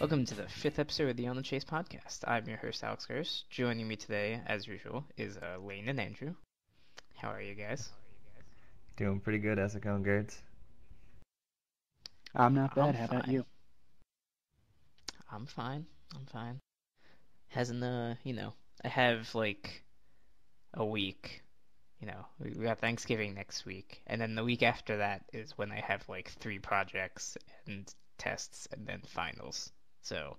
Welcome to the fifth episode of the On the Chase podcast. I'm your host, Alex Gross. Joining me today, as usual, is Lane and Andrew. How are you guys? Doing pretty good. How's it going, Gerds? I'm not I'm bad. How about fine. you? I'm fine. I'm fine. Hasn't, I have like a week. We got Thanksgiving next week, and then the week after that is when I have like three projects and tests and then finals. So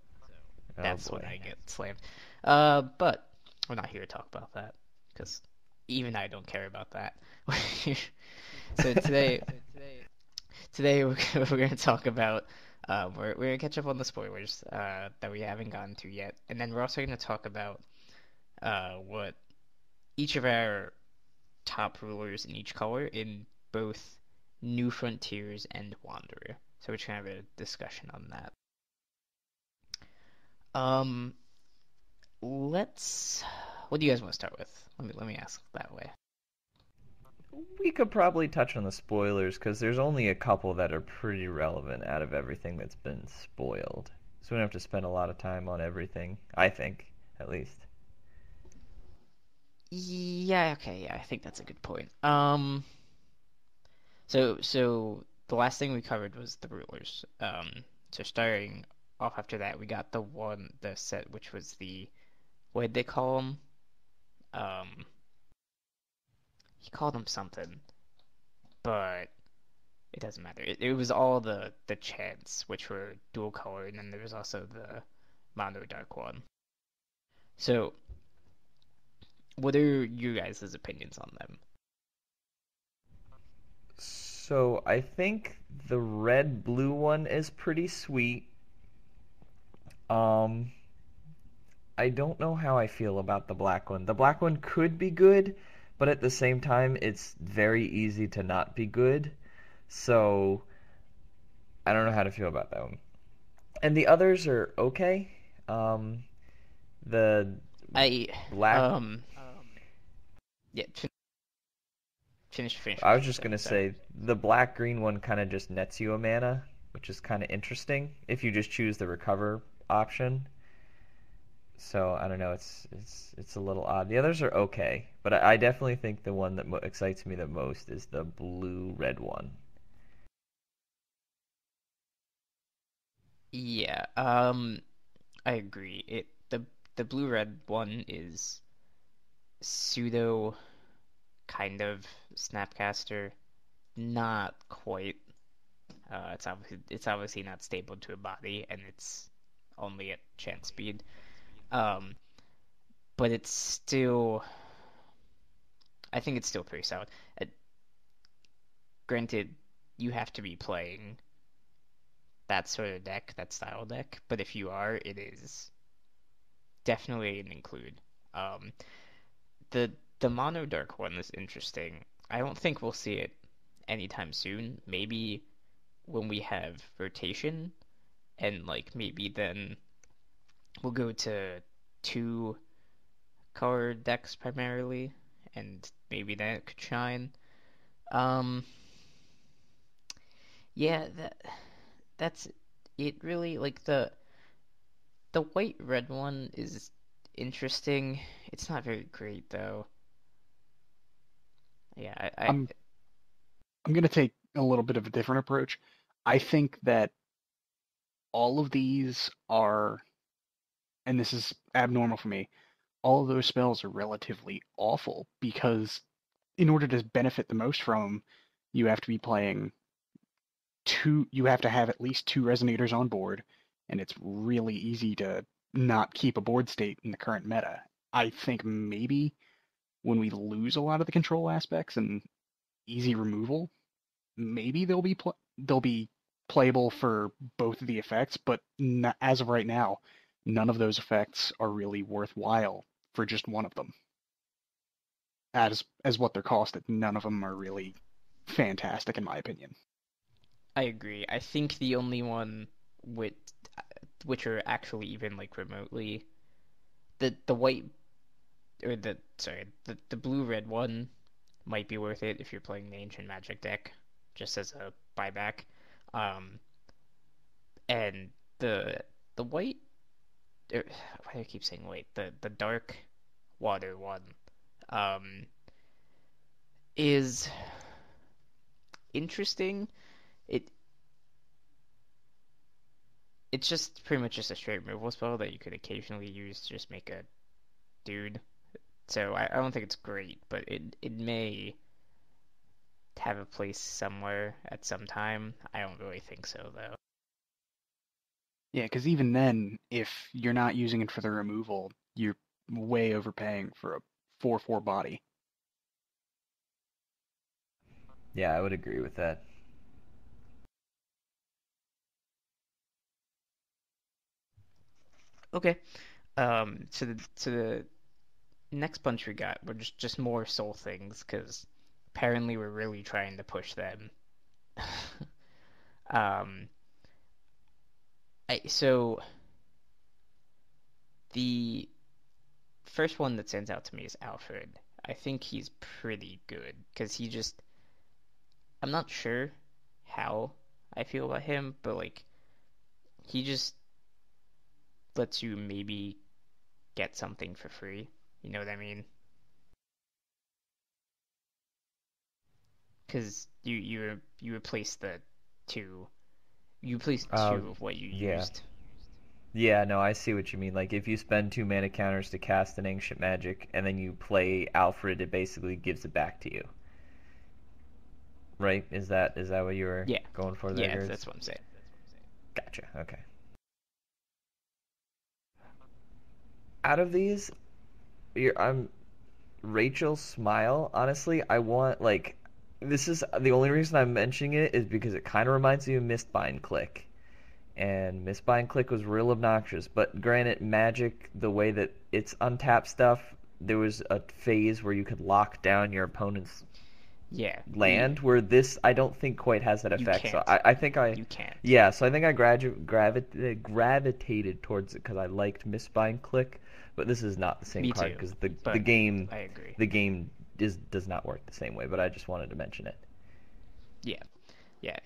Oh that's when boy. I get slammed. But we're not here to talk about that because even I don't care about that. So today we're going to talk about we're going to catch up on the spoilers that we haven't gotten to yet, and then we're also going to talk about what each of our top rulers in each color in both New Frontiers and Wanderer. So we're just going to have a discussion on that. Um, let's. What do you guys want to start with? Let me ask that way. We could probably touch on the spoilers because there's only a couple that are pretty relevant out of everything that's been spoiled. So we don't have to spend a lot of time on everything, I think, at least. Yeah, okay, yeah, I think that's a good point. So the last thing we covered was the rulers. So starting off after that, we got the set which was the what did they call them? Um, he called them something, but it doesn't matter. It was all the chants which were dual color, and then there was also the mono dark one. So what are you guys' opinions on them? So I think the red blue one is pretty sweet. Um, I don't know how I feel about the black one. The black one could be good, but at the same time, it's very easy to not be good. So I don't know how to feel about that one. And the others are okay. Um, the I black. yeah, finish I what was you were just saying. gonna Sorry. say the black green one kind of just nets you a mana, which is kind of interesting if you just choose the recover option. So I don't know. It's a little odd. The others are okay, but I definitely think the one that excites me the most is the blue red one. Yeah, I agree. The blue red one is pseudo kind of Snapcaster, not quite. It's obviously not stable to a body, and it's only at chance speed. Um, but it's still, I think it's still pretty solid. Uh, Granted, you have to be playing that sort of deck, that style deck, but if you are, it is definitely an include. Um, the the mono dark one is interesting. I don't think we'll see it anytime soon. Maybe when we have rotation, and like maybe then we'll go to two color decks primarily, and maybe then it could shine. Um, yeah, that's it. Really, like the white red one is interesting. It's not very great though. Yeah, I I'm I'm gonna take a little bit of a different approach. I think that all of these are, and this is abnormal for me, all of those spells are relatively awful because in order to benefit the most from them, you have to be playing you have to have at least two resonators on board, and it's really easy to not keep a board state in the current meta. I think maybe when we lose a lot of the control aspects and easy removal, maybe they'll be playable for both of the effects, but as of right now, none of those effects are really worthwhile for just one of them. As what they're costed, none of them are really fantastic in my opinion. I agree. I think the only one with which are actually even like remotely the white or the blue red one might be worth it if you're playing the ancient magic deck just as a buyback. Um, and the the white. Why do I keep saying white? The dark water one um, is interesting. It it's just pretty much just a straight removal spell that you could occasionally use to just make a dude. So I don't think it's great, but it may have a place somewhere at some time. I don't really think so though. Yeah, because even then, if you're not using it for the removal, you're way overpaying for a 4/4 body. Yeah, I would agree with that. Okay. So the next bunch we got were just more soul things because apparently we're really trying to push them. um, so the first one that stands out to me is Alfred. I think he's pretty good because I'm not sure how I feel about him, but like he just lets you maybe get something for free. You know what I mean? Because you replace the two, you replace Oh, two of what you yeah. used. Yeah, no, I see what you mean. Like, if you spend 2 mana counters to cast an Ancient Magic, and then you play Alfred, it basically gives it back to you. Right? Is that what you were Yeah, going for there, yeah, Gerds? that's what I'm saying. Gotcha. Okay. Out of these, I'm Rachel's Smile. Honestly, I want like this is the only reason I'm mentioning it is because it kind of reminds me of Mistbind Click, and Mistbind Click was real obnoxious. But granted, Magic, the way that it's untapped stuff, there was a phase where you could lock down your opponent's Yeah, land, where this I don't think quite has that you effect. So can't, I think you can't. yeah, so I think I gravitated towards it because I liked Mistbind Click, but this is not the same Me card too, because but I agree. the game does not work the same way. But I just wanted to mention it. Yeah, yeah.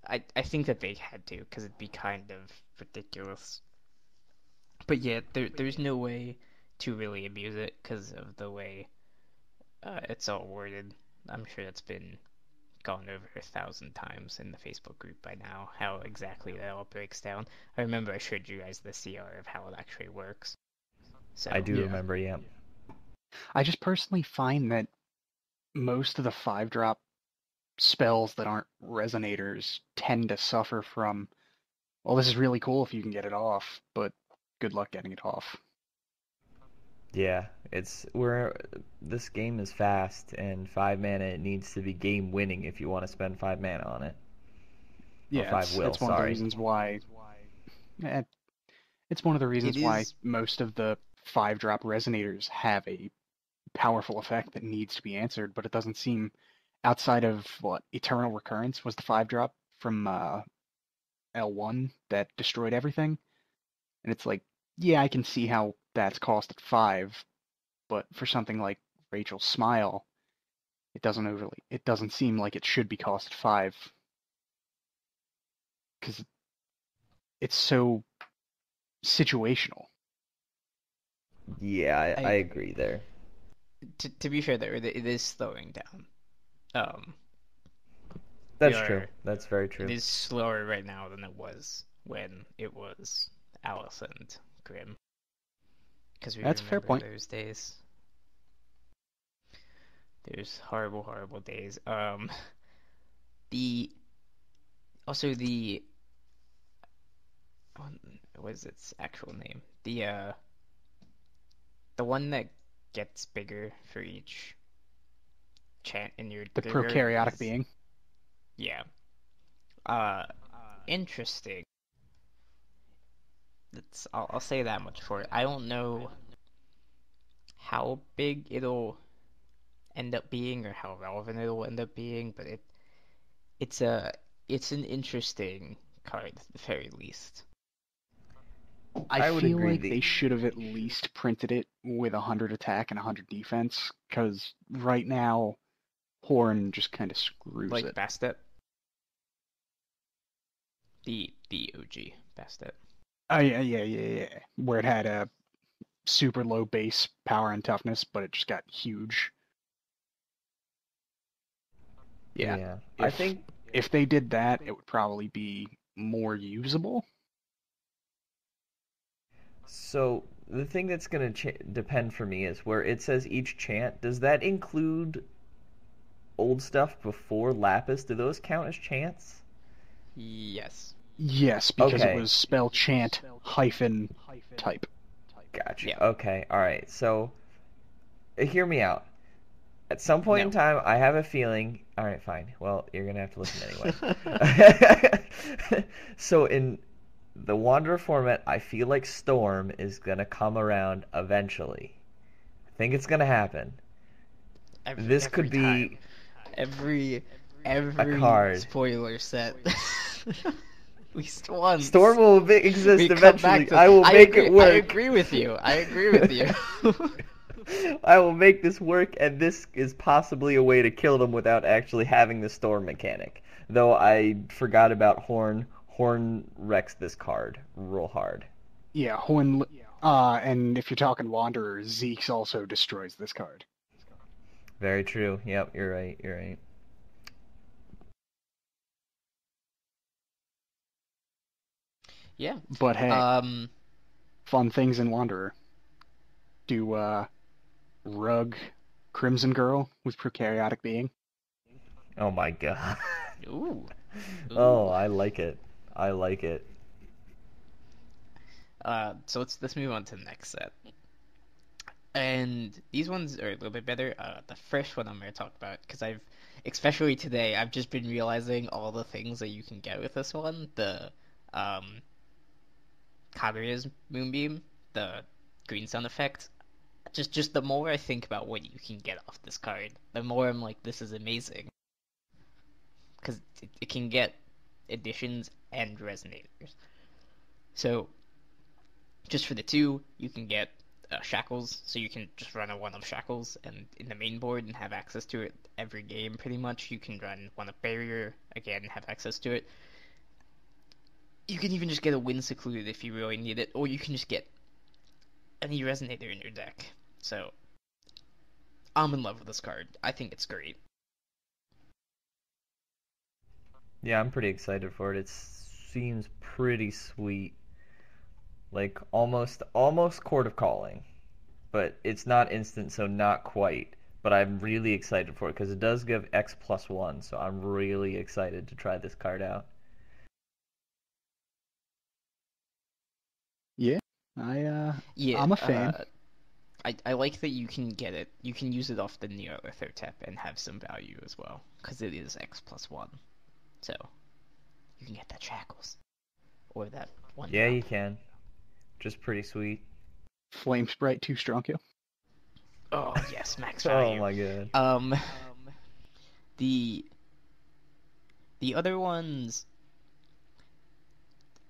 I think that they had to because it'd be kind of ridiculous. But yeah, there's no way to really abuse it because of the way it's all worded. I'm sure that's been gone over 1,000 times in the Facebook group by now, how exactly that all breaks down. I remember I showed you guys the CR of how it actually works. I So, do Yeah. remember, yeah. I just personally find that most of the 5-drop spells that aren't resonators tend to suffer from, well, this is really cool if you can get it off, but good luck getting it off. Yeah, it's where this game is fast, and 5 mana it needs to be game winning if you want to spend 5 mana on it, or Yeah, five will. it's one of the Sorry. reasons why eh, it's one of the it reasons why is, most of the 5-drop resonators have a powerful effect that needs to be answered, but it doesn't seem outside of what Eternal Recurrence was the 5-drop from L1 that destroyed everything. And it's like, yeah, I can see how that's cost at 5, but for something like Rachel's Smile, it doesn't seem like it should be cost at 5 because it's so situational. Yeah, I I agree there. to be fair though, it is slowing down. Um, we That's true. are That's very it true. is slower right now than it was when it was Alice and Grim, because we That's a fair remember point. those days. There's horrible, horrible days. The also what is its actual name? The one that gets bigger for each chant in your The graveyard prokaryotic is, being. yeah. Uh, interesting. I'll say that much for it. I don't know how big it'll end up being or how relevant it'll end up being, but it's a it's an interesting card at the very least. I I would feel agree. like they should have at least printed it with 100 attack and 100 defense, because right now, Horn just kind of screws Like it. Bastet, the OG Bastet. Oh yeah. Where it had a super low base power and toughness, but it just got huge. Yeah. Yeah, I If think if they did that, it would probably be more usable. so. The thing that's going to depend for me is where it says each chant. Does that include old stuff before Lapis? Do those count as chants? Yes. Yes, because it Okay, was spell chant hyphen type. gotcha. Yeah. Okay, all right. So hear me out. At some point in No. time, I have a feeling. All right, fine. Well, you're gonna have to listen anyway. So in the Wanderer format, I feel like Storm is gonna come around eventually. I think it's gonna happen. This Every could be time. Every a every card. spoiler set. At least once. Storm will exist We come back eventually. to I will I make it agree I work. agree with you. I agree with you. I will make this work, and this is possibly a way to kill them without actually having the storm mechanic. Though I forgot about Horn. Horn wrecks this card real hard. Yeah, and if you're talking Wanderer, Zeke's also destroys this card. Very true. Yep, you're right. You're right. Yeah. But hey, Um fun things in Wanderer. Do Rug Crimson Girl with Prokaryotic Being. Oh my god. ooh. Oh, Ooh. I like it. I like it. So let's move on to the next set. And these ones are a little bit better. The first one I'm going to talk about, because especially today, I've just been realizing all the things that you can get with this one. The um, Kaguya's Moonbeam, the green sun effect. Just the more I think about what you can get off this card, the more I'm like, this is amazing. Because it can get additions and resonators. So just for the two, you can get shackles, so you can just run a one of shackles and in the main board and have access to it every game pretty much. You can run one of barrier again, have access to it. You can even just get a wind secluded if you really need it, or you can just get any resonator in your deck. So I'm in love with this card. I think it's great. Yeah, I'm pretty excited for it. It seems pretty sweet. Like almost Court of Calling. But it's not instant, so not quite. But I'm really excited for it because it does give X plus one, so I'm really excited to try this card out. Yeah, Yeah, I'm a fan. I like that you can get it. You can use it off the Neo Ether tap and have some value as well, because it is X plus one. So you can get that shackles or that one Yeah, you drop. can. Just pretty sweet. Flame Sprite 2 strong kill. Oh yes, max Oh value. my god. Um, the the other ones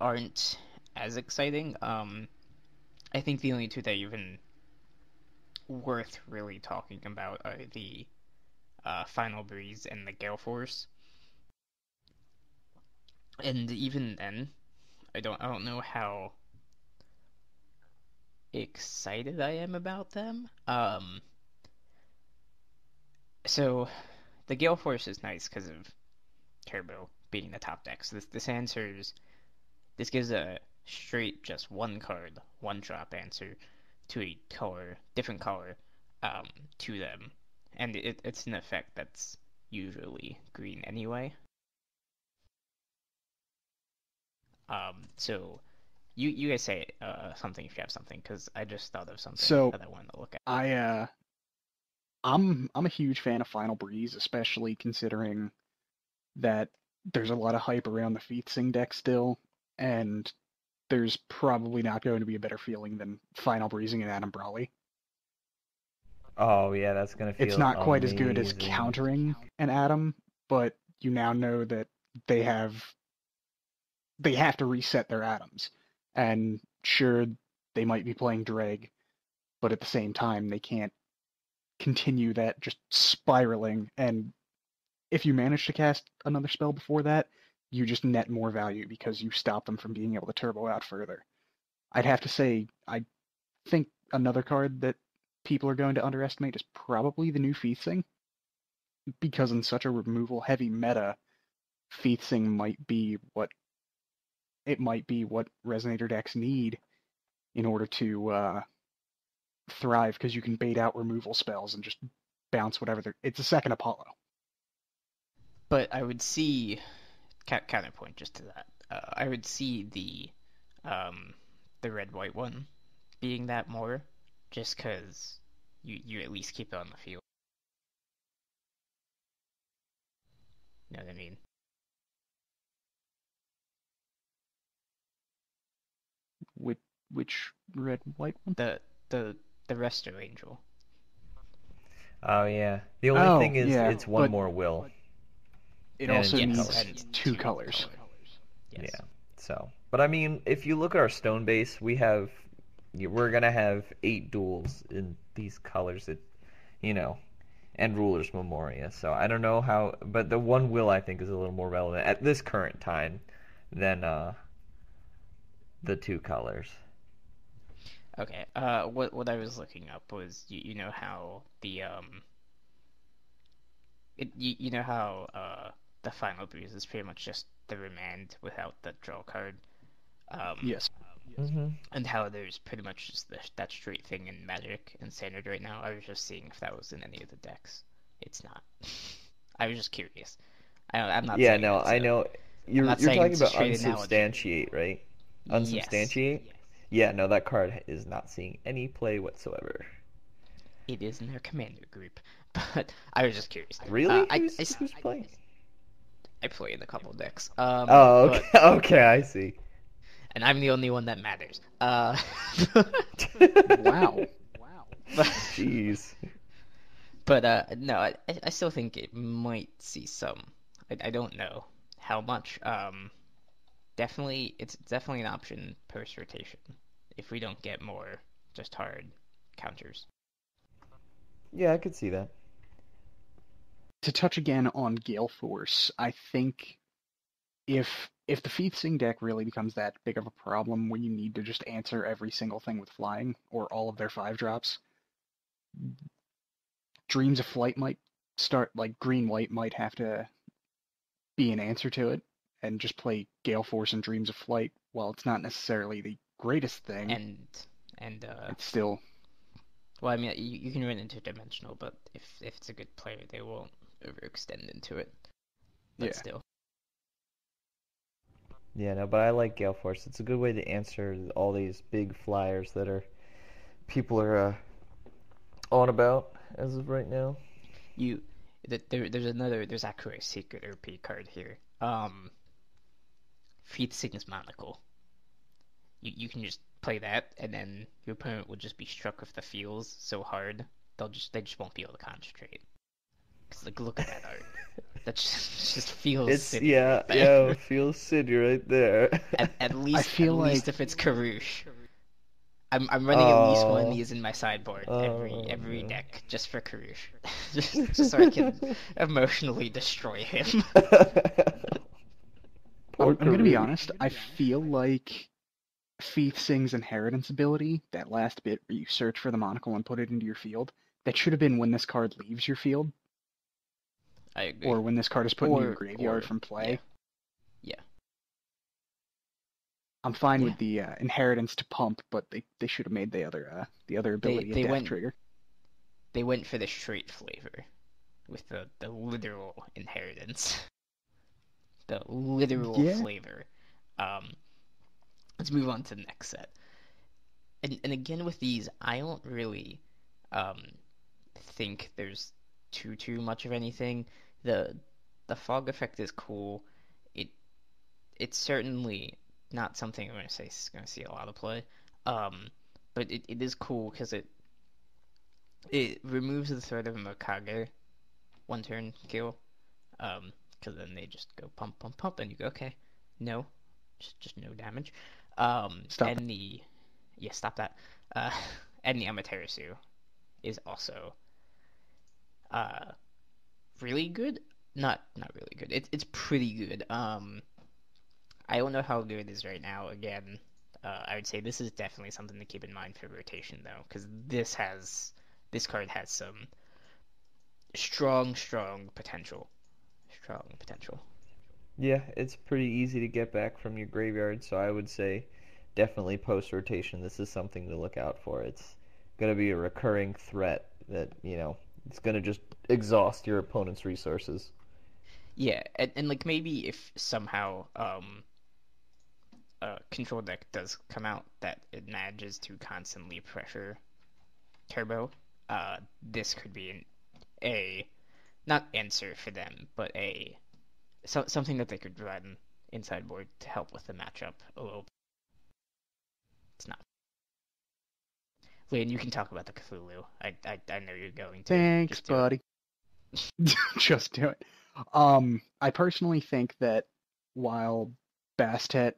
aren't as exciting. I think the only two that are even worth really talking about are the Final Breeze and the Gale Force. And even then, I don't know how excited I am about them. So the Gale Force is nice because of Turbo being the top deck. So this answers this gives a straight just one card, one drop answer to a color, different color, um, to them, and it's an effect that's usually green anyway. So you guys say something if you have something, because I just thought of something So that I wanted to look at. I I'm a huge fan of Final Breeze, especially considering that there's a lot of hype around the Feetsing deck still, and there's probably not going to be a better feeling than Final Breezing and Adam Brawley. Oh yeah, that's gonna It's feel not quite as good as amazing. countering an Adam, but you now know that they have they have to reset their Atoms. And sure, they might be playing Dreg, but at the same time, they can't continue that just spiraling. And if you manage to cast another spell before that, you just net more value because you stop them from being able to turbo out further. I'd have to say I think another card that people are going to underestimate is probably the new Feasting, because in such a removal heavy meta, Feasting might be what Resonator decks need in order to thrive, because you can bait out removal spells and just bounce whatever it's a second Apollo. But I would see counterpoint just to that. I would see um, the red white one being that more, just because you at least keep it on the field. You know what I mean? Which which red white one? The the the Resto Angel. Oh yeah. The only Oh thing is yeah, it's one but more will, it and in also two Yes, needs colors. and two two colors. color. Yeah. Yes. So, but I mean, if you look at our stone base, we're gonna have 8 duels in these colors that, you know, and Ruler's Memoria. So I don't know how, but the one will I think is a little more relevant at this current time than the 2 colors. Okay. What I was looking up was you know how you know how the final boost is pretty much just the remand without the draw card. Um, Yes. Mm-hmm. and how there's pretty much just that straight thing in Magic and Standard right now. I was just seeing if that was in any of the decks. It's not. I was just curious. I'm not Yeah, saying no, it's I a. know. I'm You're not you're saying talking it's a about straight analogy. unsubstantiate, right? Yes, Unsubstantiate? Yeah, no, that card is not seeing any play whatsoever. it is in their commander group, but I was just curious. Really? Who's playing? I play in a couple decks. Oh, okay. But Okay, I see. and I'm the only one that matters. Wow. But Jeez. no, I still think it might see some. I don't know how much. Definitely, it's definitely an option post rotation if we don't get more just hard counters. Yeah, I could see that. To touch again on Gale Force, I think if the Feasting deck really becomes that big of a problem where you need to just answer every single thing with flying or all of their 5 drops, Dreams of Flight might start, like green white might have to be an answer to it and just play Gale Force and Dreams of Flight. While it's not necessarily the greatest thing, And and it's still well, I mean, you can run interdimensional, but if it's a good player, they won't overextend into it. But yeah. still, Yeah, no, but I like Gale Force. It's a good way to answer all these big flyers that are people are on about as of right now. you there's actually a secret OP card here. Feat Signa's Monocle. You can just play that, and then your opponent will just be struck with the feels so hard they just won't be able to concentrate. Cause like look at that art. That just feels It's city yeah, right yeah, there. feels city right there. At I least feel like if it's Karush. I'm running at least one of Oh, these in my sideboard oh every no. deck just for Karush. Just so I can emotionally destroy him. Poor I'm gonna be Karoosh. honest. I feel like Feasting's inheritance ability, that last bit where you search for the monocle and put it into your field, that should have been when this card leaves your field, I agree. or when this card is put into your graveyard Or from yeah, play. yeah, I'm fine yeah. with the inheritance to pump, but they should have made the other ability a They death went trigger. for the straight flavor with the literal inheritance, the literal Yeah. flavor. Um, let's move on to the next set. And again with these, I don't really um think there's too much of anything. The the fog effect is cool. It it's certainly not something I'm gonna say is gonna see a lot of play. Um, but it is cool because it removes the threat of a Makage 1 turn kill. Because then they just go pump pump pump, and you go okay, no, just no damage. Stop it. And the yeah, stop that. Uh, and the Amaterasu is also uh really good. Not really good. It's pretty good. I don't know how good it is right now. Again, I would say this is definitely something to keep in mind for rotation, though, because this card has some strong potential. Strong potential. Yeah, it's pretty easy to get back from your graveyard, so I would say definitely post rotation. This is something to look out for. It's going to be a recurring threat that, it's going to just exhaust your opponent's resources. Yeah, and like maybe if somehow a control deck does come out that it manages to constantly pressure Turbo, this could be a not answer for them, but something that they could run inside board to help with the matchup a little. It's not. Wayne, you can talk about the Cthulhu. I know you're going to. Thanks, Just do it. buddy. Just do it. I personally think that while Bastet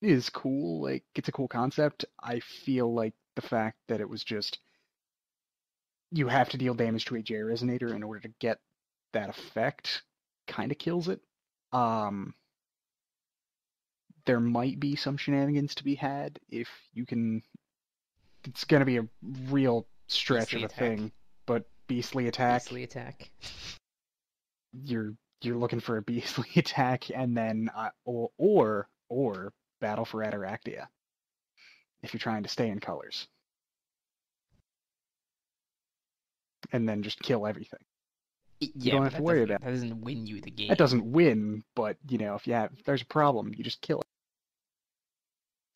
is cool, like it's a cool concept, I feel like the fact that it was just you have to deal damage to a J Resonator in order to get that effect kind of kills it. There might be some shenanigans to be had if you can. It's going to be a real stretch Beastly of a attack. thing, but Beastly Attack. Beastly attack. You're looking for a Beastly Attack, and then or Battle for Ataraxia if you're trying to stay in colors, and then just kill everything. You Yeah, don't but have to worry about that doesn't win you the game. That doesn't win, but if there's a problem, you just kill it.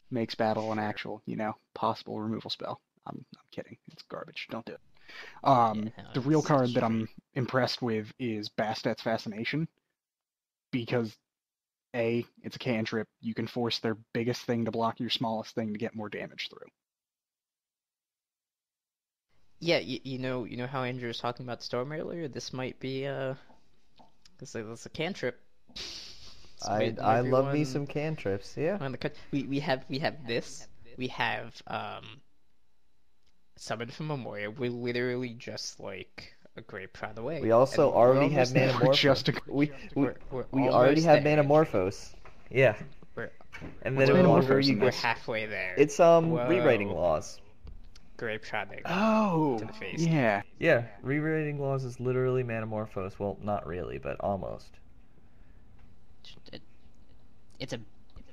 Makes battle an actual, possible removal spell. I'm kidding. It's garbage. Don't do it. Yeah, no, The real it's card that straight. I'm impressed with is Bastet's Fascination, because A, it's a cantrip. You can force their biggest thing to block your smallest thing to get more damage through. Yeah, you know how Andrew was talking about Storm earlier. This might be this is a cantrip. I love me some cantrips, yeah. On the we have this. We have Summon from Memoria. We're literally just like a great prod away. We also And already have We're Manamorphose. just We already have there. Manamorphose. Yeah. We're, And What's then no longer Manamorphose in you we're this? halfway there. It's Whoa. rewriting laws. Great prodding Oh, to the face. yeah. Yeah, rewriting laws is literally Manamorphose. Well, not really, but almost. It's a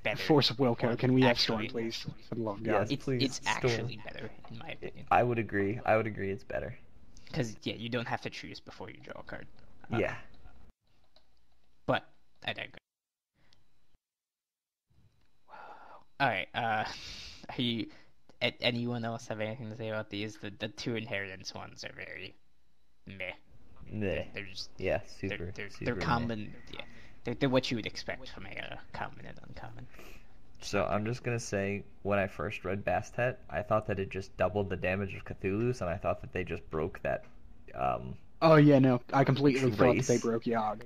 better Force of Wilco. one, Can we have actually. Storm, please? For the love of God. Yes. Please, It's Storm. actually better in my opinion. I would agree. It's better. Because you don't have to choose before you draw a card. Yeah. But I digress. All right. Are you? Anyone else have anything to say about these? The two inheritance ones are very meh. Meh. They're just Yeah, super. they're common. Yeah, they're what you would expect from a common and uncommon. So I'm just gonna say, when I first read Bastet, I thought that it just doubled the damage of Cthulhu's, and I thought that they just broke that. Oh yeah, no, I completely thought that Trace. they broke Yogg.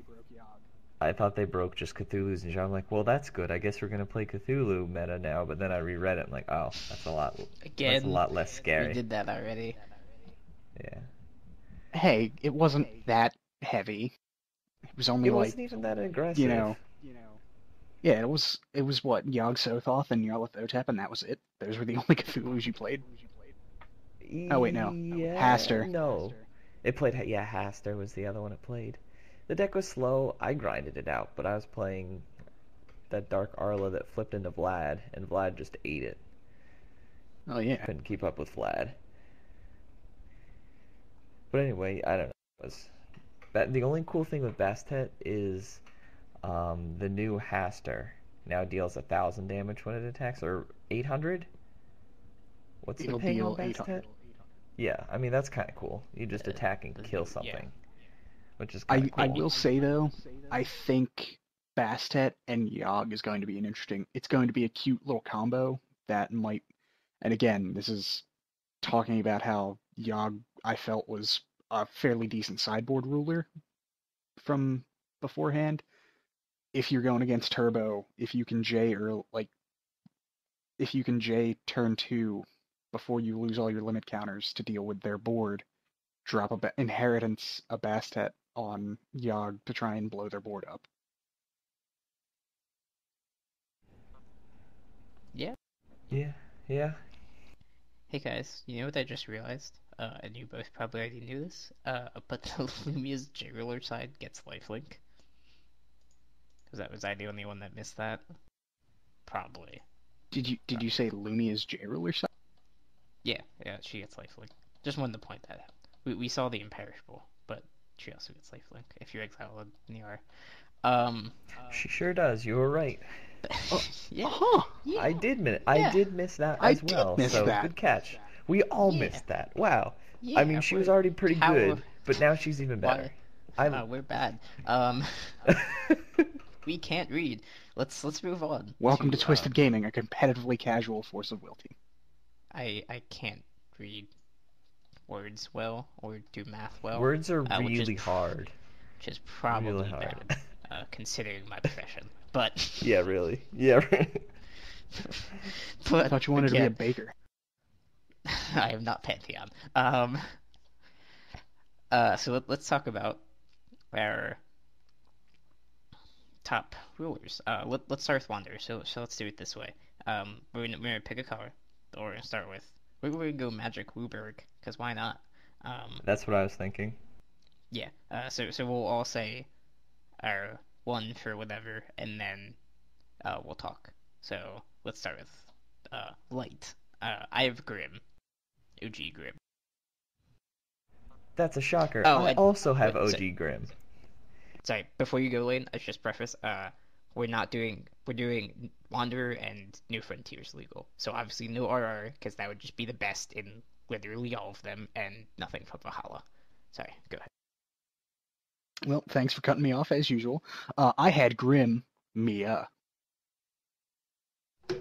I thought they broke just Cthulhu's, and I'm like, well, that's good. I guess we're gonna play Cthulhu meta now. But then I reread it, and I'm like, oh, that's a lot. Again, that's a lot less scary. We did that already. Yeah. Hey, it wasn't that heavy. It was only It wasn't even that aggressive. Yeah, it was what, Yogg Sothoth and Nyarlathotep, and that was it. Those were the only Cthulhu's you played. Oh wait, no. Yeah, Haster. No. It played. Yeah, Haster was the other one it played. The deck was slow. I grinded it out, but I was playing that Dark Arla that flipped into Vlad, and Vlad just ate it. Oh yeah. Couldn't keep up with Vlad. But anyway, I don't know. The only cool thing with Bastet is the new Haster now deals 1,000 damage when it attacks, or 800. What's It'll the ping deal on Bastet? 800. Yeah, I mean that's kind of cool. You just attack and kill something, which is kind of cool. I will say though, I think Bastet and Yogg is going to be it's going to be a cute little combo that might, and again, this is talking about how Yogg I felt was a fairly decent sideboard ruler from beforehand. If you're going against Turbo, if you can J turn 2 before you lose all your limit counters to deal with their board, drop Inheritance a Bastet on Yogg to try and blow their board up. Yeah. Yeah, yeah. Hey guys, you know what I just realized? And you both probably already knew this. But the Lumia's Jiggler side gets lifelink. Was I the only one that missed that? Probably. Did you say Lumia's J-Rule or something? Yeah, yeah, she gets lifelink. Just wanted to point that out. We saw the imperishable, but she also gets lifelink if you're exiled in the R. Um, She sure does. You were right. Oh, yeah, huh. yeah, I yeah, did miss that I as did well. miss So that. good catch. We all yeah, missed that. Wow. I mean, yeah. she was already pretty How good, but now she's even why better. I. we're bad. We can't read. Let's move on Welcome to to Twisted Gaming, a competitively casual force of will team. I can't read words well or do math well, Words are which really hard. is Really probably hard. bad, considering my profession. But Yeah, really. Yeah. I thought you wanted to be yeah, a baker. I am not Pantheon. So let's talk about our top rulers. Let's start with Wanderer. So let's do it this way. We're gonna pick a color, or we're gonna start with. We're gonna go Magic Wooburg, because why not? Um, That's what I was thinking. yeah. So we'll all say our one for whatever, and then we'll talk. So let's start with light. I have Grim, OG Grim. That's a shocker. Oh, I and also have wait, OG Grim. sorry. Before you go, Lane, I should just preface. We're doing Wanderer and New Frontiers legal. So obviously no RR, because that would just be the best in literally all of them, and nothing from Valhalla. Sorry, go ahead. Well, thanks for cutting me off as usual. I had Grim Mia.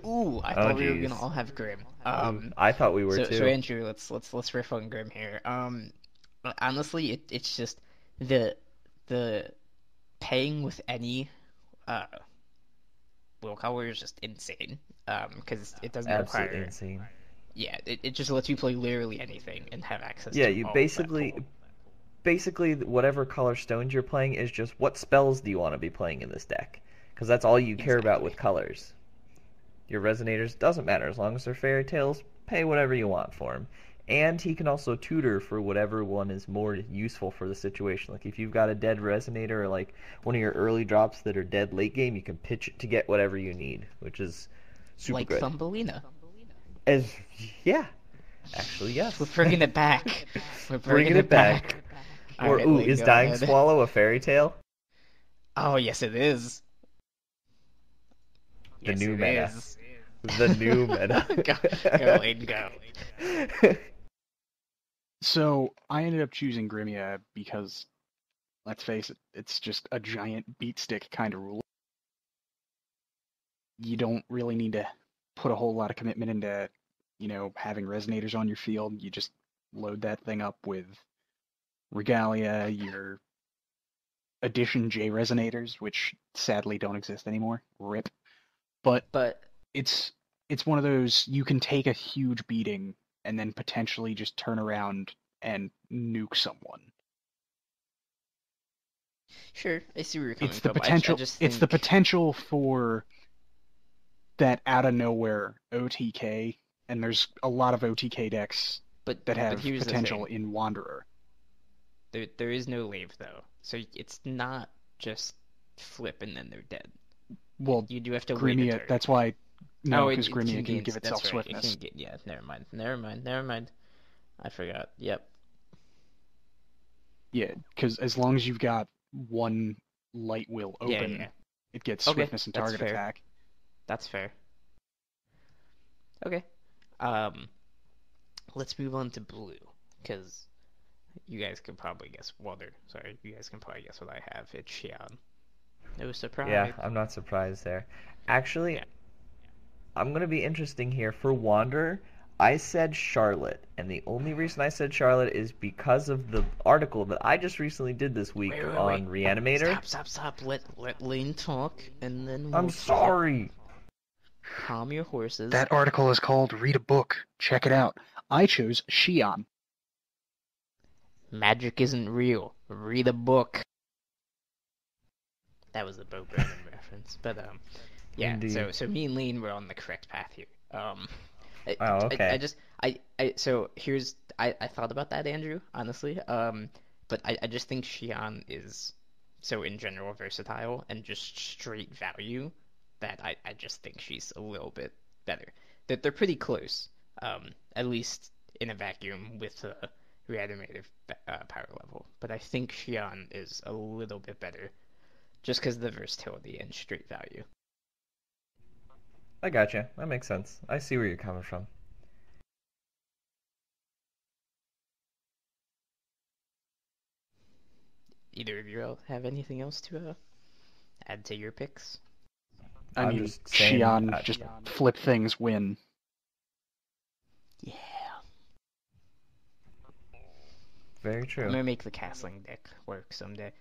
Ooh, I Oh, thought we were jeez. gonna all have Grim. I thought we were So too. Andrew, let's riff on Grim here. Honestly, it's just the the paying with any uh willpower is just insane. Because it doesn't Absolutely require. insane. Yeah, it just lets you play literally anything and have access Yeah, to you all of that basically pool. basically whatever color stones you're playing is just what spells do you want to be playing in this deck? Because that's all you care about Exactly. with colors. Your resonators doesn't matter as long as they're fairy tales. Pay whatever you want for them. And he can also tutor for whatever one is more useful for the situation. Like if you've got a dead resonator or like one of your early drops that are dead late game, you can pitch it to get whatever you need, which is super Like good. Thumbelina. As yeah, actually We're yes. bringing it back. We're Bringing bringing it it back. back. Or Alright, ooh, Lane, is go Dying ahead. Swallow a fairy tale? Oh, yes, it is. The Yes, new it meta. is. The new meta. Go, Lane, go. So I ended up choosing Grimia because, let's face it, it's just a giant beat stick kind of rule. You don't really need to put a whole lot of commitment into, having resonators on your field. You just load that thing up with Regalia, your Edition J resonators, which sadly don't exist anymore. RIP. But But it's one of those you can take a huge beating and then potentially just turn around and nuke someone. sure, I see where you're coming It's the from. I potential. just It's the think. potential for that out of nowhere OTK, and there's a lot of OTK decks that But have here's the potential thing. in Wanderer. There is no lave though, so it's not just flip and then they're dead. Well, You do have to wait a Grimia. turn. That's why. No, Oh, because it Grimia can can gain. give That's itself right. It can swiftness. get. Yeah, never mind. I forgot. Yep. Yeah, because as long as you've got one light will Yeah, open, yeah. it gets Okay, swiftness and that's target fair. attack. That's fair. Okay. Um, let's move on to blue, because you guys can probably guess water. Sorry, you guys can probably guess what I have. It's Xian. No Yeah, surprise. I'm not surprised there. Actually, Yeah. I'm going to be interesting here. For Wanderer, I said Charlotte, and the only reason I said Charlotte is because of the article that I just recently did this week Wait. on Reanimator. Stop. Let Lane talk, and then I'm we'll talk. sorry. Calm your horses. That article is called Read a Book. Check it out. I chose Xion. Magic isn't real. Read a book. That was the Bo Burnham reference. But yeah, Indeed. so me and Lean were on the correct path here. Um, I, Oh, I okay. just so here's I thought about that, Andrew, honestly. But I just think Xi'an is so in general versatile and just straight value that I just think she's a little bit better. That they're pretty close, at least in a vacuum with the reanimative power level. But I think Xi'an is a little bit better just because of the versatility and straight value. I gotcha. That makes sense. I see where you're coming from. Either of you have anything else to add to your picks? I I'm mean, just saying, Xi'an just flip things win. Yeah. very I'm true. gonna make the castling deck work someday.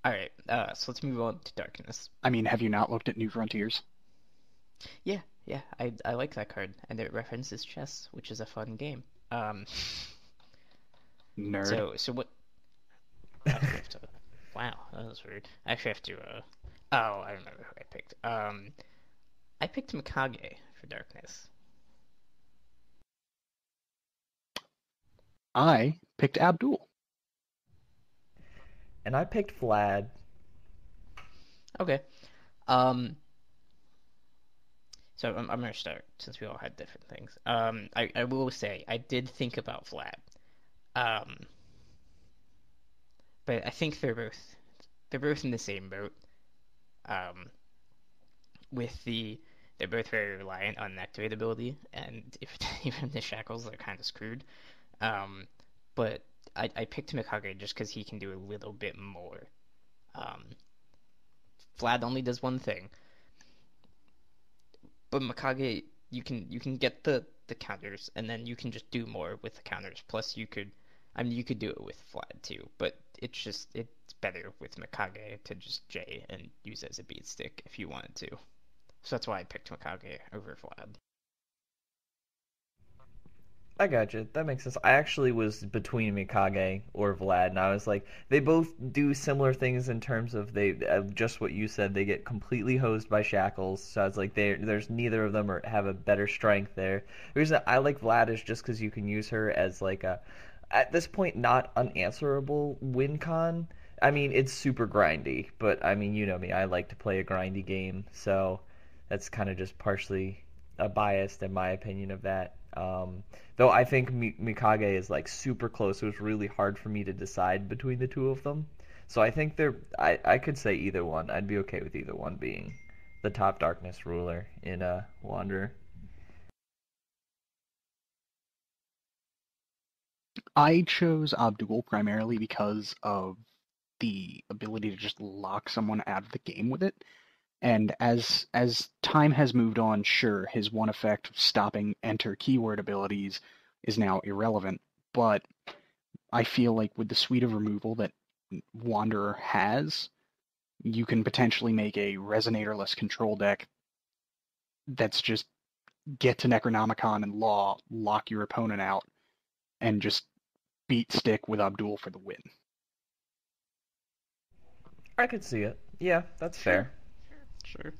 Alright, so let's move on to darkness. I mean, have you not looked at New Frontiers? Yeah, yeah, I like that card, and it references chess, which is a fun game. Um, Nerd. so what? I actually have to. Wow, that was weird. I actually have to. Oh, I remember who I picked. I picked Mikage for darkness. I picked Abdul. And I picked Vlad. Okay. Um, so I'm gonna start since we all had different things. I will say I did think about Vlad. Um, but I think they're both in the same boat. Um, with they're both very reliant on activate ability, and if even the shackles are kind of screwed. Um, but I picked Mikage just because he can do a little bit more. Um, Vlad only does one thing, but Mikage you can get the counters, and then you can just do more with the counters. Plus, you could do it with Vlad too, but it's better with Mikage to just J and use it as a beat stick if you wanted to. So that's why I picked Mikage over Vlad. I gotcha. That makes sense. I actually was between Mikage or Vlad, and I was like, they both do similar things in terms of they just what you said. They get completely hosed by shackles. So I was like, there's neither of them or have a better strength there. The reason I like Vlad is just because you can use her as like a, at this point, not unanswerable win con. I mean, it's super grindy, but I mean, you know me. I like to play a grindy game, so that's kind of just partially a biased in my opinion of that. Though I think Mikage is like super close. It was really hard for me to decide between the two of them. So I think I could say either one. I'd be okay with either one being the top darkness ruler in a Wanderer. I chose Abdul primarily because of the ability to just lock someone out of the game with it. And as time has moved on, sure, his one effect stopping enter keyword abilities is now irrelevant. But I feel like with the suite of removal that Wanderer has, you can potentially make a resonatorless control deck that's just get to Necronomicon and Law, lock your opponent out, and just beat stick with Abdul for the win. I could see it. Yeah, that's Sure, fair. sure.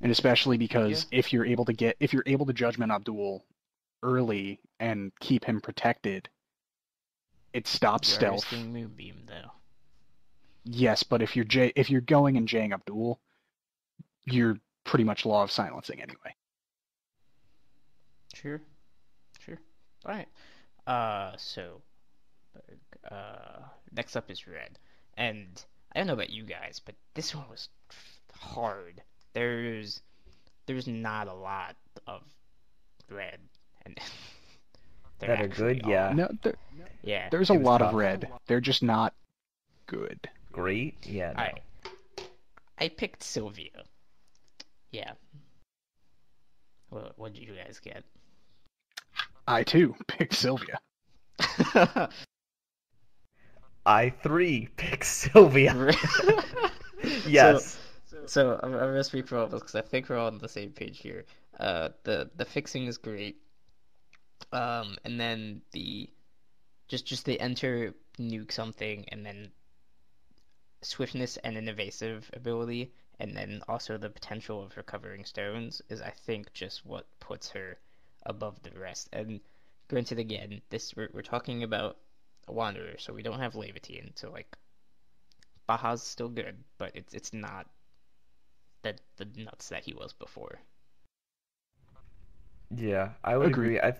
And especially Yeah. because if you're able to judgment Abdul early and keep him protected, it stops You are stealth. risking Moonbeam though. Yes, but if you're going and Jang Abdul, you're pretty much law of silencing anyway. Sure, sure. All right. So next up is red, and I don't know about you guys, but this one was hard. There's there's not a lot of red, and there That are actually good. Yeah, are. No, Yeah. there's a it was lot of tough. red. They're just not good. Great. Yeah, All no. right. I picked Sylvia. Yeah. What did you guys get? I too picked Sylvia. I three pick Sylvia. so Yes. so I'm gonna speak for all of us because I think we're all on the same page here. The fixing is great. And then the just the enter nuke something and then swiftness and an evasive ability and then also the potential of recovering stones is, I think, just what puts her above the rest. And granted, again, this we're talking about a wanderer, so we don't have Levitine, so like Baja's still good, but it's not the nuts that he was before. Yeah, I would Agreed. agree. I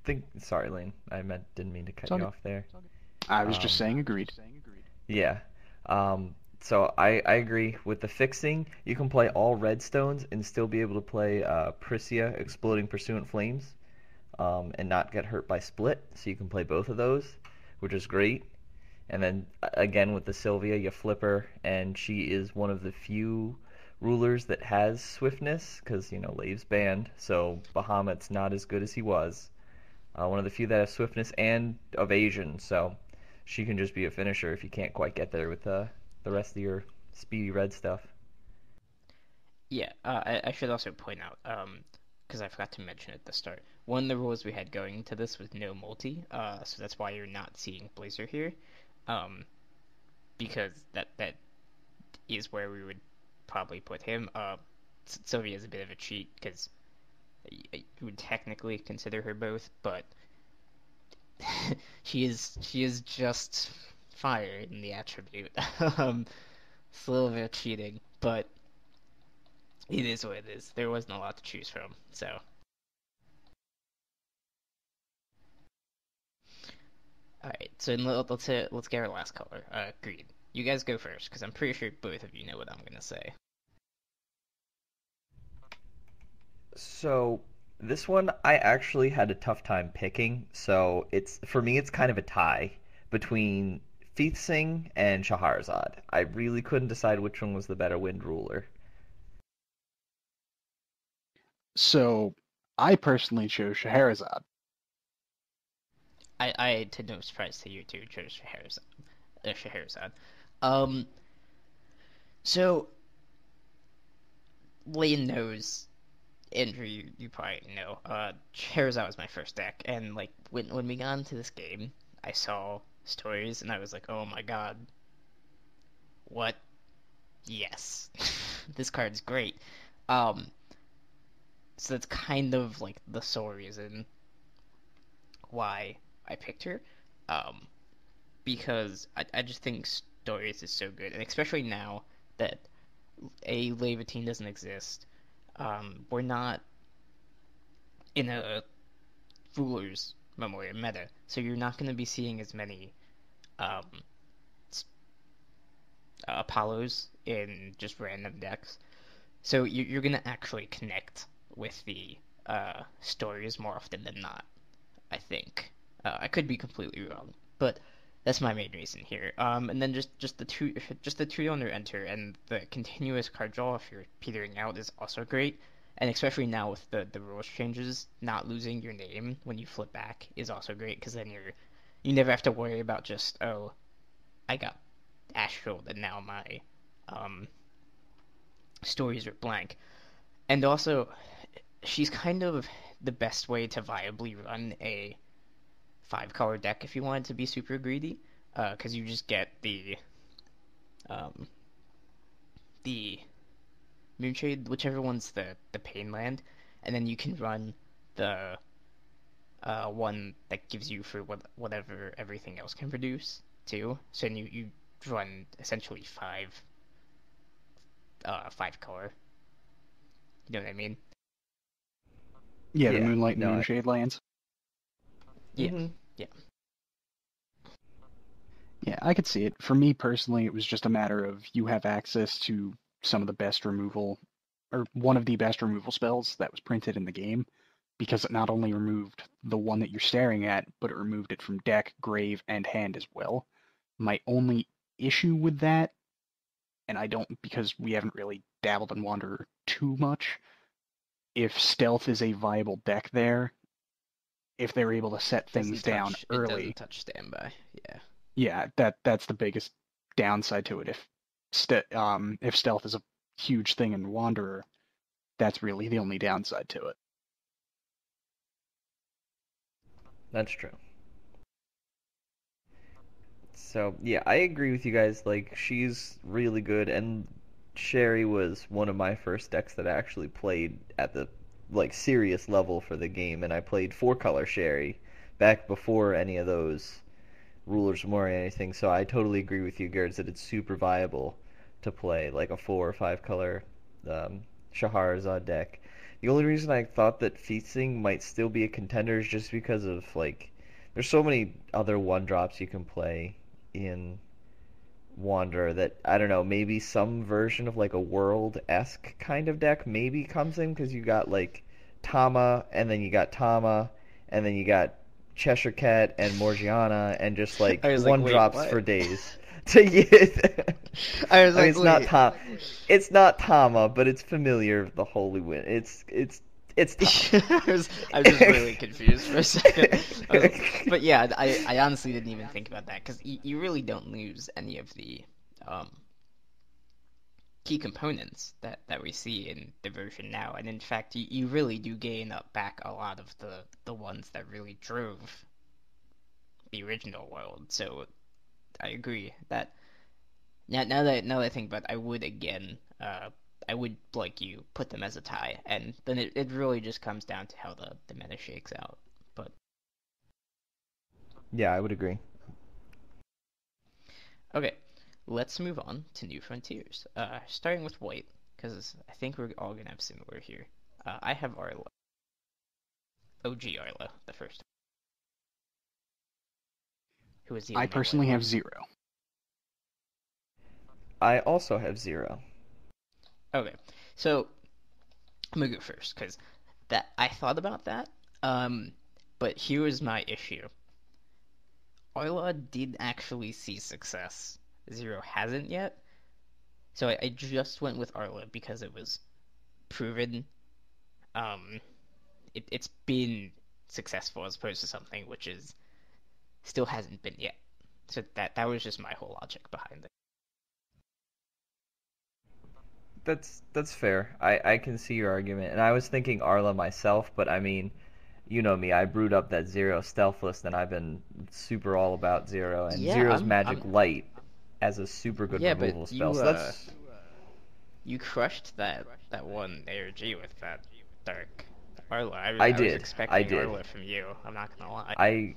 think sorry, Lane. Didn't mean to It's cut all you good. off there. I was just Um, saying agreed. yeah. So I agree with the fixing. You can play all redstones and still be able to play Priscia Exploding Pursuant Flames, and not get hurt by split. So you can play both of those, which is great. And then again with the Sylvia, you flip her, and she is one of the few rulers that has swiftness, because Lave's banned, so Bahamut's not as good as he was. One of the few that has swiftness and evasion, so she can just be a finisher if you can't quite get there with the rest of your speedy red stuff. Yeah, I should also point out, because I forgot to mention at the start, one of the rules we had going into this was no multi, so that's why you're not seeing Blazer here, um, because that is where we would probably put him. Sylvia is a bit of a cheat because you would technically consider her both, but she is just fire in the attribute. It's a little bit of cheating, but it is what it is. There wasn't a lot to choose from, so. All right, so let's get our last color. Green. You guys go first, because I'm pretty sure both of you know what I'm gonna say. So this one I actually had a tough time picking. So it's for me it's kind of a tie between Feith Singh and Shahrazad. I really couldn't decide which one was the better wind ruler. So I personally chose Scheherazade. I to no surprise to you two chose Scheherazade. Scheherazade. Um, so Lane knows, Andrew, you probably know. Scheherazade was my first deck, and like when we got into this game, I saw stories, and I was like, oh my god, what? Yes, this card's great. Um, so that's kind of like the sole reason why I picked her. Um, because I just think stories is so good, and especially now that a Levitine doesn't exist, we're not in a ruler's memorial meta, so you're not going to be seeing as many um, Apollos in just random decks. So you're going to actually connect with the stories more often than not, I think. I could be completely wrong, but that's my main reason here. And then just the two under enter and the continuous card draw if you're petering out is also great. And especially now with the rules changes, not losing your name when you flip back is also great because then you never have to worry about just, oh, I got Astral and now my um, stories are blank. And also, she's kind of the best way to viably run a five-color deck if you wanted to be super greedy, because you just get um, the Moonshade, whichever one's the pain land, and then you can run the one that gives you for whatever everything else can produce too. So then you run essentially five color. You know what I mean? Yeah, the Yeah, Moonlight and no, Moonshade lands. Yeah, hmm yeah. Yeah, I could see it. For me personally, it was just a matter of you have access to some of the best removal, or one of the best removal spells that was printed in the game, because it not only removed the one that you're staring at, but it removed it from deck, grave, and hand as well. My only issue with that, and I don't because we haven't really dabbled in Wanderer too much, if stealth is a viable deck there, if they're able to set things down It early, doesn't touch standby. Yeah. yeah, that's the biggest downside to it. If stealth is a huge thing in Wanderer, that's really the only downside to it. that's true. So yeah, I agree with you guys. Like she's really good, and Sherry was one of my first decks that I actually played at the like serious level for the game, and I played four color Sherry back before any of those rulers more or anything. So I totally agree with you, Gerds, that it's super viable to play like a 4 or 5 color Shahrazad deck. The only reason I thought that Feasting might still be a contender is just because of like there's so many other one drops you can play in Wanderer that I don't know, maybe some version of like a world-esque kind of deck maybe comes in because you got like Tama and then you got Tama and then you got Cheshire Cat and Morgiana and just like I was like, one wait, drops for what? days to get. I was I mean, like, wait. It's not Tama, but it's familiar with the Holy Wind. It's Tama. I was just really confused for a second. But yeah, I honestly didn't even think about that because you really don't lose any of the um, key components that we see in the version now, and in fact, you really do gain up back a lot of the ones that really drove the original world. So I agree that now that I think about it, I would again I would like you put them as a tie, and then it really just comes down to how the meta shakes out. But Yeah, I would agree. okay, let's move on to New Frontiers. Starting with White, because I think we're all gonna have similar here. I have Arla, OG Arla, the first, who was the I only white personally one. have zero. I also have zero. Okay, so I'm gonna go first because that I thought about that. Um, but here was my issue. Arla did actually see success. Zero hasn't yet. So I just went with Arla because it was proven. Um, it's been successful as opposed to something which is still hasn't been yet. So that was just my whole logic behind it. That's fair. I can see your argument, and I was thinking Arla myself, but I mean, you know me, I brewed up that Zero stealth list, and I've been super all about Zero, and Yeah, Zero's I'm Magic Light as a super good yeah, but removal spell. you So that's you crushed that one ARG with that dark Arla. I I was did. I expecting did. Arla from you. I'm not gonna lie.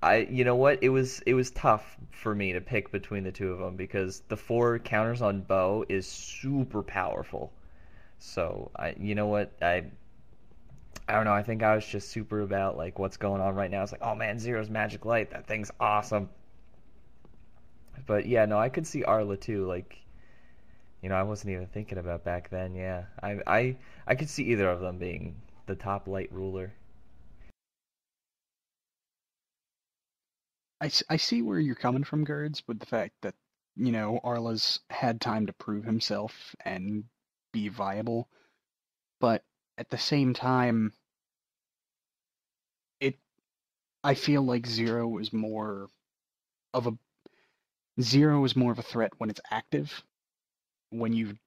I you know what? It was tough for me to pick between the two of them because the four counters on bow is super powerful. So I you know what? I don't know. I think I was just super about like what's going on right now. It's like, oh man, Zero's Magic Light. That thing's awesome. But yeah, no, I could see Arla too. Like, I wasn't even thinking about back then. Yeah, I could see either of them being the top light ruler. I see where you're coming from, Gerds, with the fact that, Arla's had time to prove himself and be viable, but at the same time, it I feel like of a Zero is more of a threat when it's active, when you've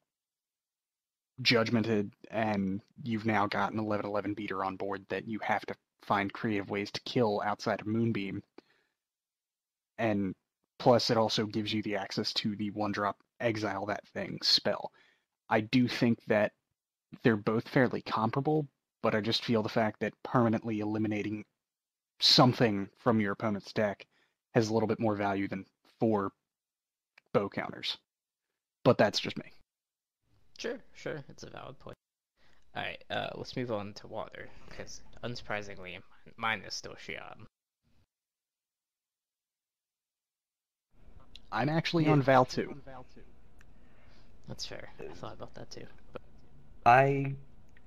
judgmented and you've now got an 11/11 beater on board that you have to find creative ways to kill outside of Moonbeam, and plus it also gives you the access to the one drop exile that thing spell. I do think that they're both fairly comparable, but I just feel the fact that permanently eliminating something from your opponent's deck has a little bit more value than four bow counters. But that's just me. Sure, it's a valid point. All right, let's move on to water because unsurprisingly, mine is still Xian. I'm actually Yeah, on Val 2. That's fair. I thought about that too. I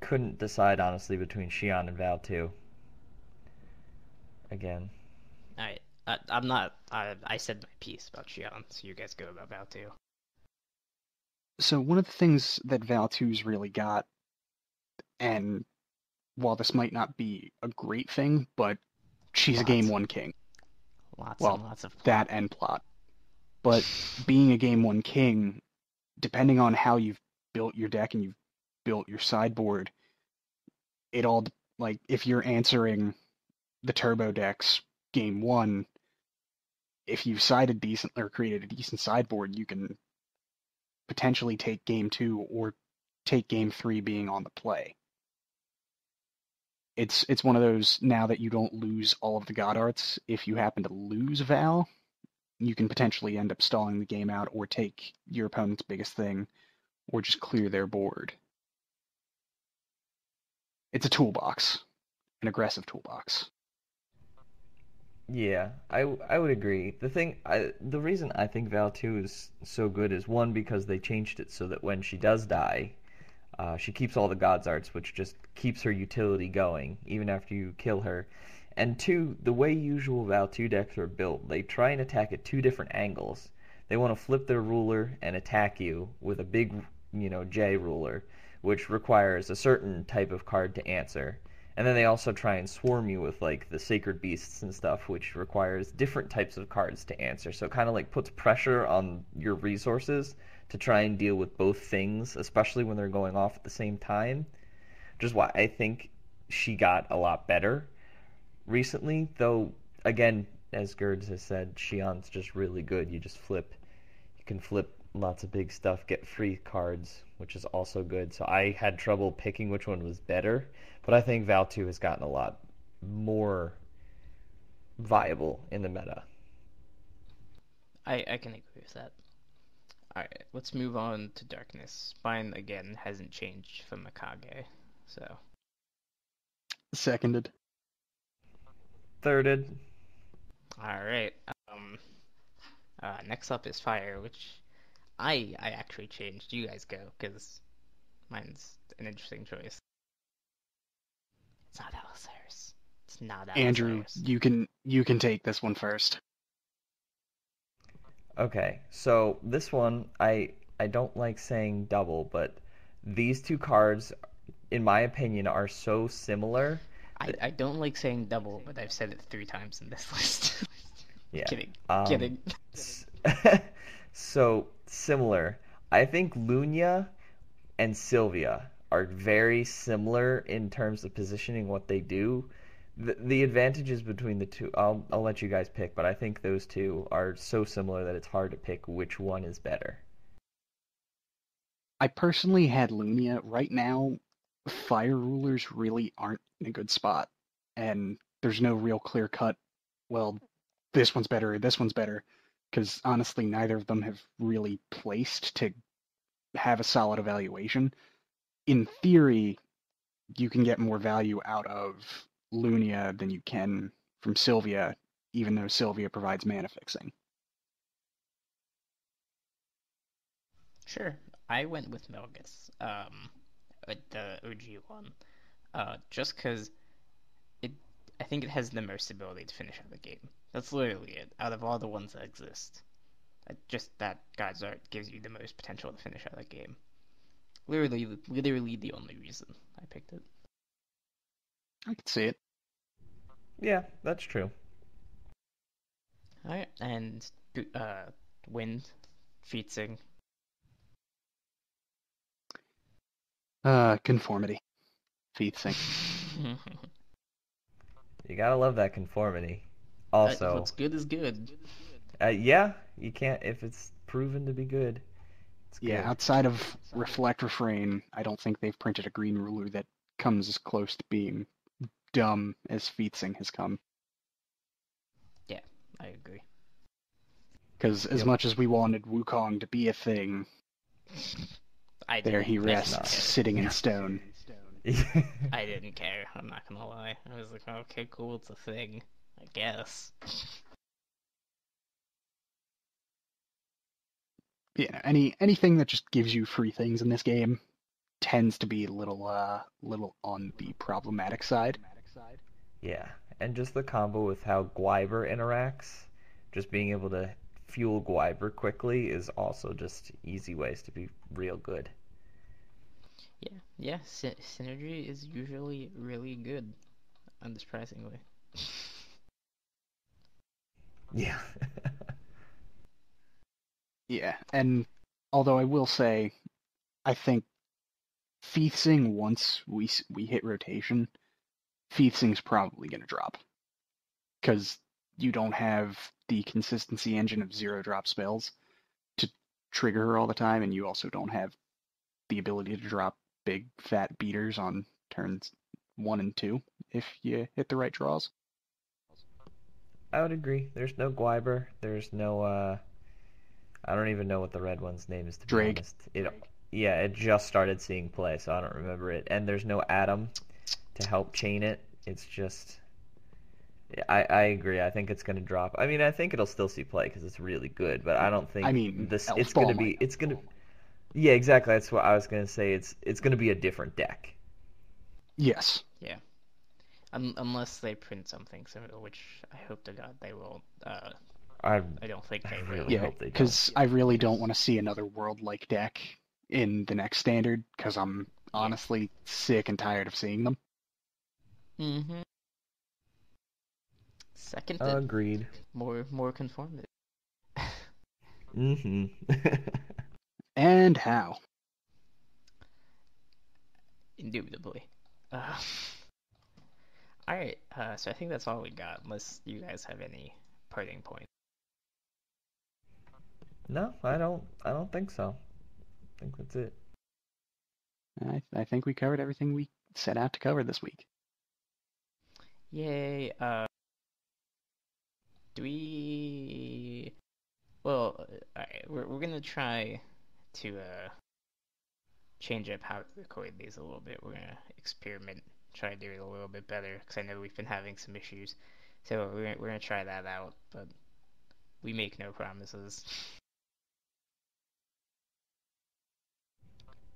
couldn't decide honestly between Xion and Val 2 again. All right, I'm not. I said my piece about Xian, so you guys go about Val too. So one of the things that Val 2's really got, and while this might not be a great thing, but she's a game Lots, one king. lots and Well, lots of that plot. and plot. But being a game one king, depending on how you've built your deck and you've built your sideboard, it all like if you're answering the turbo decks game one, if you've sided decent or created a decent sideboard, you can potentially take game 2 or take game 3 being on the play. It's one of those, now that you don't lose all of the God Arts, if you happen to lose Val, you can potentially end up stalling the game out or take your opponent's biggest thing or just clear their board. It's a toolbox, an aggressive toolbox. Yeah, I would agree. The reason I think Val 2 is so good is one, because they changed it so that when she does die, she keeps all the God's Arts, which just keeps her utility going even after you kill her. And two, the way usual Val 2 decks are built, they try and attack at two different angles. They want to flip their ruler and attack you with a big, J ruler, which requires a certain type of card to answer. And then they also try and swarm you with like the sacred beasts and stuff, which requires different types of cards to answer. So it kind of like puts pressure on your resources to try and deal with both things, especially when they're going off at the same time. Which is why I think she got a lot better recently. Though, again, as Gerds has said, Shion's just really good. You can flip lots of big stuff, get free cards, which is also good. So I had trouble picking which one was better, but I think Val 2 has gotten a lot more viable in the meta. I can agree with that. Alright, let's move on to Darkness. Mine, again, hasn't changed from Mikage, so... Seconded. Thirded. Alright, next up is Fire, which I actually changed. You guys go, because mine's an interesting choice. It's not Allosaurus. It's not Andrew, Allosaurus. you can take this one first. Okay, so this one, I don't like saying double, but these two cards, in my opinion, are so similar. I don't like saying double, but I've said it 3 times in this list. Yeah. Kidding. Um, so similar. I think Lunia and Sylvia are very similar in terms of positioning what they do. The advantages between the two, I'll let you guys pick, but I think those two are so similar that it's hard to pick which one is better. I personally had Lunia. Right now, Fire Rulers really aren't in a good spot, and there's no real clear cut, well, this one's better or this one's better, because honestly, neither of them have really placed to have a solid evaluation. In theory, you can get more value out of Lunia than you can from Sylvia, even though Sylvia provides mana fixing. Sure. I went with Melgus, with the OG one, just because it, I think it has the most ability to finish out the game. That's literally it. Out of all the ones that exist, just that God's Art gives you the most potential to finish out the game. Literally the only reason I picked it. I can see it. Yeah, that's true. Alright, and Wind, Featsing. Conformity. Featsing. You gotta love that conformity. Also, What's good is good. yeah, you can't if it's proven to be good. It's Yeah, good. outside of Reflect Refrain, I don't think they've printed a green ruler that comes as close to being dumb as Featsing has come. Yeah, I agree. Because as Yep. much as we wanted Wukong to be a thing, there he rests, not. sitting in stone. I didn't care. I'm not gonna lie. I was like, okay, cool, it's a thing. I guess. Yeah, anything that just gives you free things in this game tends to be a little on the problematic side. Yeah, and just the combo with how Gwyber interacts, just being able to fuel Gwyber quickly is also just easy ways to be real good. Yeah. Synergy is usually really good, unsurprisingly. Yeah. Yeah, and although I will say, I think Featsing, once we hit rotation, Featsing's probably going to drop. Because you don't have the consistency engine of 0-drop spells to trigger her all the time, and you also don't have the ability to drop big fat beaters on turns 1 and 2 if you hit the right draws. I would agree. There's no Gwyber. There's no I don't even know what the red one's name is, to be Drake. honest. Yeah, it just started seeing play, so I don't remember it. And there's no Adam to help chain it. It's just I agree. I think it's going to drop. I mean, I think it'll still see play because it's really good, but I don't I think mean, this Elf it's going Ball to be might. it's going to Yeah, exactly. That's what I was going to say. It's going to be a different deck. Yes. Yeah. Unless they print something similar, which I hope to God they will. I I don't think I they really will. Yeah, hope they don't. because I really don't want to see another world-like deck in the next standard, because I'm Yeah. honestly sick and tired of seeing them. Mm-hmm. Seconded. Agreed. More conformity. Mm-hmm. And how? Indubitably. Uh, all right. So I think that's all we got, unless you guys have any parting points. No, I don't. I don't think so. I think that's it. I think we covered everything we set out to cover this week. Yay. Do we? Well, alright. We're gonna try to change up how to record these a little bit. We're gonna experiment, try to do it a little bit better, because I know we've been having some issues. So we're gonna try that out, but we make no promises.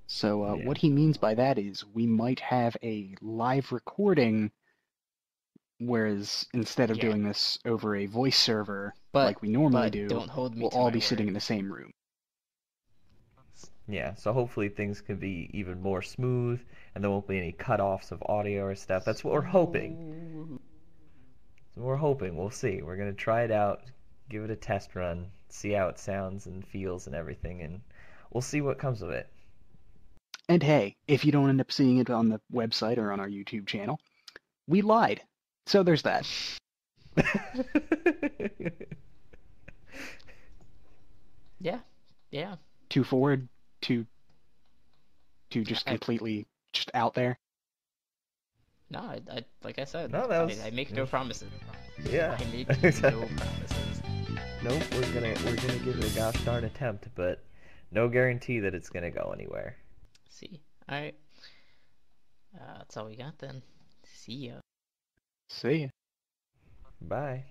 So Yeah. what he means by that is we might have a live recording, whereas instead of Yeah, doing this over a voice server but like we normally but do, don't hold me we'll to all my be sitting word. in the same room. Yeah, so hopefully things can be even more smooth and there won't be any cutoffs of audio or stuff. That's what we're hoping. Smooth. So we're hoping. We'll see. We're going to try it out, give it a test run, see how it sounds and feels and everything, and we'll see what comes of it. And hey, if you don't end up seeing it on the website or on our YouTube channel, we lied. So there's that. Yeah, yeah. Too forward, too just I completely just out there. no, I like I said, No, I make no promises. yeah. I make no promises. Nope, we're gonna give it a gosh darn attempt, but no guarantee that it's gonna go anywhere. See, all right. That's all we got then. See ya. See ya. Bye.